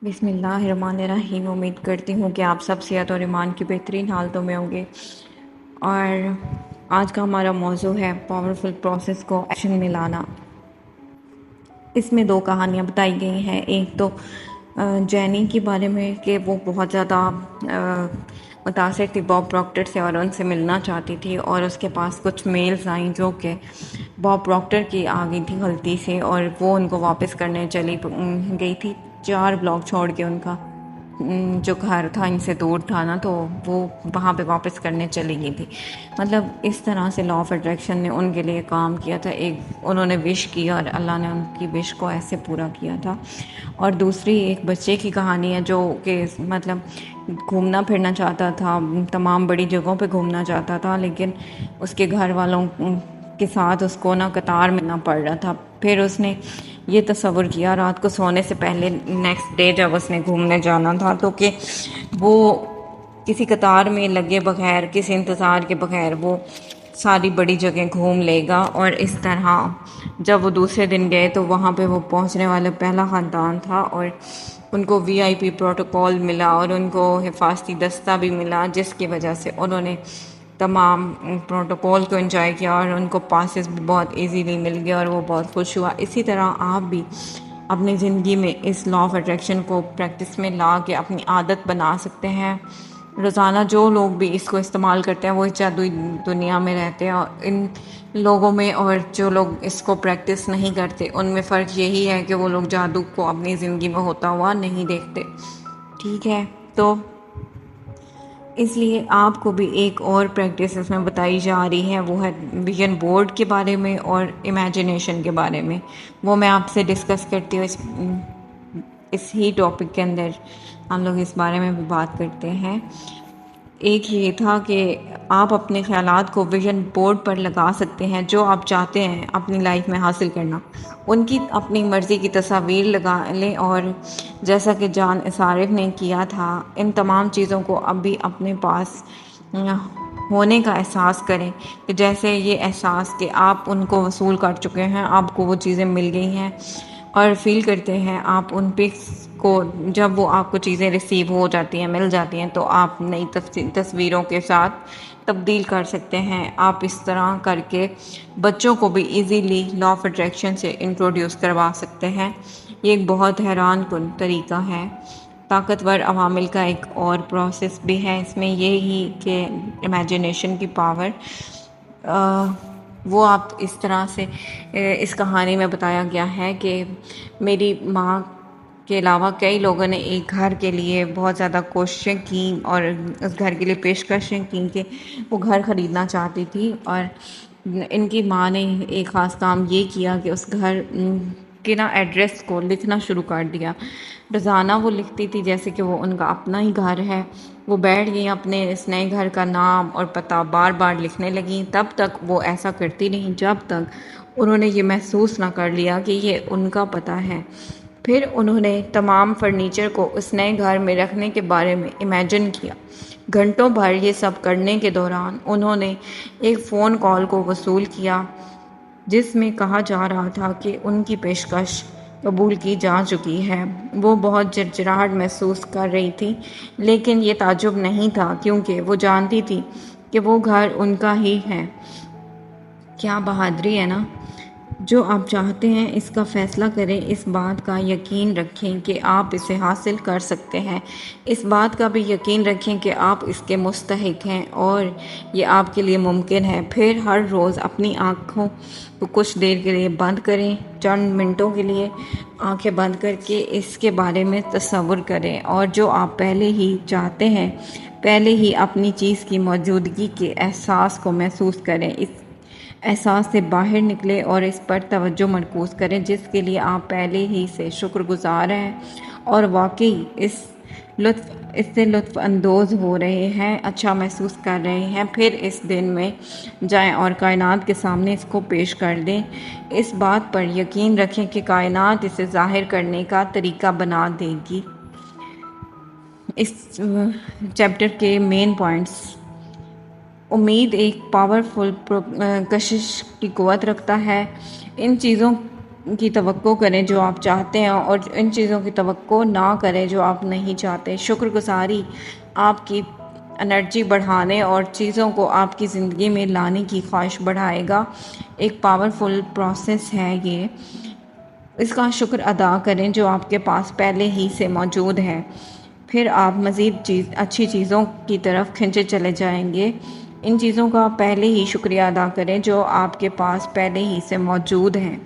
بسم اللہ الرحمن الرحیم۔ امید کرتی ہوں کہ آپ سب صحت اور ایمان کی بہترین حالتوں میں ہوں گے۔ اور آج کا ہمارا موضوع ہے پاورفل پروسیس کو ایکشن میں لانا۔ اس میں دو کہانیاں بتائی گئی ہیں۔ ایک تو جینی کے بارے میں کہ وہ بہت زیادہ متاثر تھی باب پراکٹر سے اور ان سے ملنا چاہتی تھی، اور اس کے پاس کچھ میلز آئیں جو کہ باب پراکٹر کی آ گئی تھی غلطی سے، اور وہ ان کو واپس کرنے چلی گئی تھی 4 بلاک چھوڑ کے۔ ان کا جو گھر تھا ان سے دور تھا نا، تو وہ وہاں پہ واپس کرنے چلی گئی تھی۔ مطلب اس طرح سے لا آف اٹریکشن نے ان کے لیے کام کیا تھا۔ ایک انہوں نے وش کیا اور اللہ نے ان کی وش کو ایسے پورا کیا تھا۔ اور دوسری ایک بچے کی کہانی ہے جو کہ مطلب گھومنا پھرنا چاہتا تھا، تمام بڑی جگہوں پہ گھومنا چاہتا تھا، لیکن اس کے گھر والوں کے ساتھ اس کو نا قطار میں نہ پڑ رہا تھا۔ پھر اس نے یہ تصور کیا رات کو سونے سے پہلے، نیکسٹ ڈے جب اس نے گھومنے جانا تھا، تو کہ وہ کسی قطار میں لگے بغیر، کسی انتظار کے بغیر وہ ساری بڑی جگہیں گھوم لے گا۔ اور اس طرح جب وہ دوسرے دن گئے تو وہاں پہ وہ پہنچنے والا پہلا خاندان تھا، اور ان کو وی آئی پی پروٹوکول ملا اور ان کو حفاظتی دستہ بھی ملا، جس کی وجہ سے انہوں نے تمام پروٹوکول کو انجوائے کیا اور ان کو پاسز بھی بہت ایزیلی مل گیا اور وہ بہت خوش ہوا۔ اسی طرح آپ بھی اپنی زندگی میں اس لا آف اٹریکشن کو پریکٹس میں لا کے اپنی عادت بنا سکتے ہیں۔ روزانہ جو لوگ بھی اس کو استعمال کرتے ہیں وہ اس جادوئی دنیا میں رہتے ہیں، اور ان لوگوں میں اور جو لوگ اس کو پریکٹس نہیں کرتے ان میں فرق یہی ہے کہ وہ لوگ جادو کو اپنی زندگی میں ہوتا ہوا نہیں دیکھتے۔ ٹھیک ہے، تو اس لیے آپ کو بھی ایک اور پریکٹس اس میں بتائی جا رہی ہے، وہ ہے ویژن بورڈ کے بارے میں اور امیجنیشن کے بارے میں۔ وہ میں آپ سے ڈسکس کرتی ہوں اس ہی ٹاپک کے اندر ہم لوگ اس بارے میں بھی بات کرتے ہیں۔ ایک یہ تھا کہ آپ اپنے خیالات کو ویژن بورڈ پر لگا سکتے ہیں، جو آپ چاہتے ہیں اپنی لائف میں حاصل کرنا ان کی اپنی مرضی کی تصاویر لگا لیں، اور جیسا کہ جان اصارف نے کیا تھا، ان تمام چیزوں کو اب بھی اپنے پاس ہونے کا احساس کریں، کہ جیسے یہ احساس کہ آپ ان کو وصول کر چکے ہیں، آپ کو وہ چیزیں مل گئی ہیں، اور فیل کرتے ہیں آپ ان پکس کو جب وہ آپ کو چیزیں ریسیو ہو جاتی ہیں، مل جاتی ہیں، تو آپ نئی تصویروں کے ساتھ تبدیل کر سکتے ہیں۔ آپ اس طرح کر کے بچوں کو بھی ایزیلی لا آف اٹریکشن سے انٹروڈیوس کروا سکتے ہیں۔ یہ ایک بہت حیران کن طریقہ ہے۔ طاقتور عوامل کا ایک اور پروسیس بھی ہے اس میں، یہی کہ امیجنیشن کی پاور، وہ آپ اس طرح سے اس کہانی میں بتایا گیا ہے کہ میری ماں کے علاوہ کئی لوگوں نے ایک گھر کے لیے بہت زیادہ کوششیں کیں اور اس گھر کے لیے پیشکشیں کیں کہ وہ گھر خریدنا چاہتی تھی، اور ان کی ماں نے ایک خاص کام یہ کیا کہ اس گھر کے نا ایڈریس کو لکھنا شروع کر دیا۔ روزانہ وہ لکھتی تھی جیسے کہ وہ ان کا اپنا ہی گھر ہے۔ وہ بیٹھ گئیں اپنے اس نئے گھر کا نام اور پتہ بار بار لکھنے لگیں، تب تک وہ ایسا کرتی رہیں جب تک انہوں نے یہ محسوس نہ کر لیا کہ یہ ان کا پتہ ہے۔ پھر انہوں نے تمام فرنیچر کو اس نئے گھر میں رکھنے کے بارے میں امیجن کیا۔ گھنٹوں بھر یہ سب کرنے کے دوران انہوں نے ایک فون کال کو وصول کیا جس میں کہا جا رہا تھا کہ ان کی پیشکش قبول کی جا چکی ہے۔ وہ بہت جھرجھراہٹ محسوس کر رہی تھی، لیکن یہ تعجب نہیں تھا کیونکہ وہ جانتی تھی کہ وہ گھر ان کا ہی ہے۔ کیا بہادری ہے نا! جو آپ چاہتے ہیں اس کا فیصلہ کریں، اس بات کا یقین رکھیں کہ آپ اسے حاصل کر سکتے ہیں، اس بات کا بھی یقین رکھیں کہ آپ اس کے مستحق ہیں اور یہ آپ کے لیے ممکن ہے۔ پھر ہر روز اپنی آنکھوں کو کچھ دیر کے لیے بند کریں، چند منٹوں کے لیے آنکھیں بند کر کے اس کے بارے میں تصور کریں، اور جو آپ پہلے ہی چاہتے ہیں پہلے ہی اپنی چیز کی موجودگی کے احساس کو محسوس کریں۔ اس احساس سے باہر نکلیں اور اس پر توجہ مرکوز کریں جس کے لیے آپ پہلے ہی سے شکر گزار ہیں اور واقعی اس سے لطف اندوز ہو رہے ہیں، اچھا محسوس کر رہے ہیں۔ پھر اس دن میں جائیں اور کائنات کے سامنے اس کو پیش کر دیں۔ اس بات پر یقین رکھیں کہ کائنات اسے ظاہر کرنے کا طریقہ بنا دے گی۔ اس چیپٹر کے مین پوائنٹس: امید ایک پاورفل کشش کی قوت رکھتا ہے۔ ان چیزوں کی توقع کریں جو آپ چاہتے ہیں اور ان چیزوں کی توقع نہ کریں جو آپ نہیں چاہتے۔ شکر گزاری آپ کی انرجی بڑھانے اور چیزوں کو آپ کی زندگی میں لانے کی خواہش بڑھائے گا۔ ایک پاورفل پروسیس ہے یہ۔ اس کا شکر ادا کریں جو آپ کے پاس پہلے ہی سے موجود ہے، پھر آپ مزید اچھی چیزوں کی طرف کھنچے چلے جائیں گے۔ ان چیزوں کا پہلے ہی شکریہ ادا کریں جو آپ کے پاس پہلے ہی سے موجود ہیں۔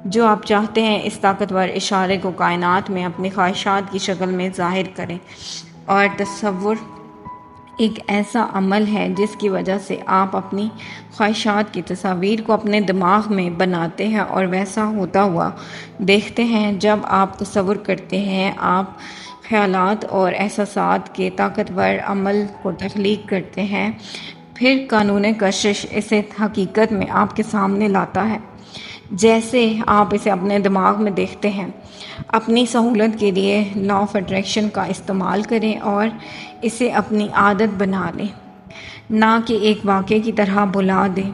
جو آپ چاہتے ہیں اس طاقتور اشارے کو کائنات میں اپنی خواہشات کی شکل میں ظاہر کریں۔ اور تصور ایک ایسا عمل ہے جس کی وجہ سے آپ اپنی خواہشات کی تصاویر کو اپنے دماغ میں بناتے ہیں اور ویسا ہوتا ہوا دیکھتے ہیں۔ جب آپ تصور کرتے ہیں، آپ خیالات اور احساسات کے طاقتور عمل کو تخلیق کرتے ہیں، پھر قانون کشش اسے حقیقت میں آپ کے سامنے لاتا ہے جیسے آپ اسے اپنے دماغ میں دیکھتے ہیں۔ اپنی سہولت کے لیے لا آف اٹریکشن کا استعمال کریں اور اسے اپنی عادت بنا لیں، نہ کہ ایک واقعے کی طرح بھلا دیں۔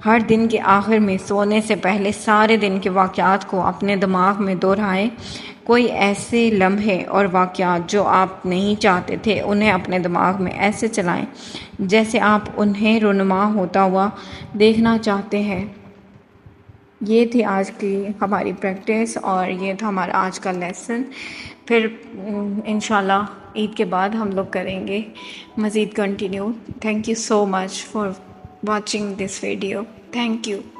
ہر دن کے آخر میں سونے سے پہلے سارے دن کے واقعات کو اپنے دماغ میں دہرائیں۔ کوئی ایسے لمحے اور واقعات جو آپ نہیں چاہتے تھے انہیں اپنے دماغ میں ایسے چلائیں جیسے آپ انہیں رونما ہوتا ہوا دیکھنا چاہتے ہیں۔ یہ تھی آج کی ہماری پریکٹس اور یہ تھا ہمارا آج کا لیسن۔ پھر انشاءاللہ عید کے بعد ہم لوگ کریں گے مزید continue. Thank you so much for watching this video. Thank you.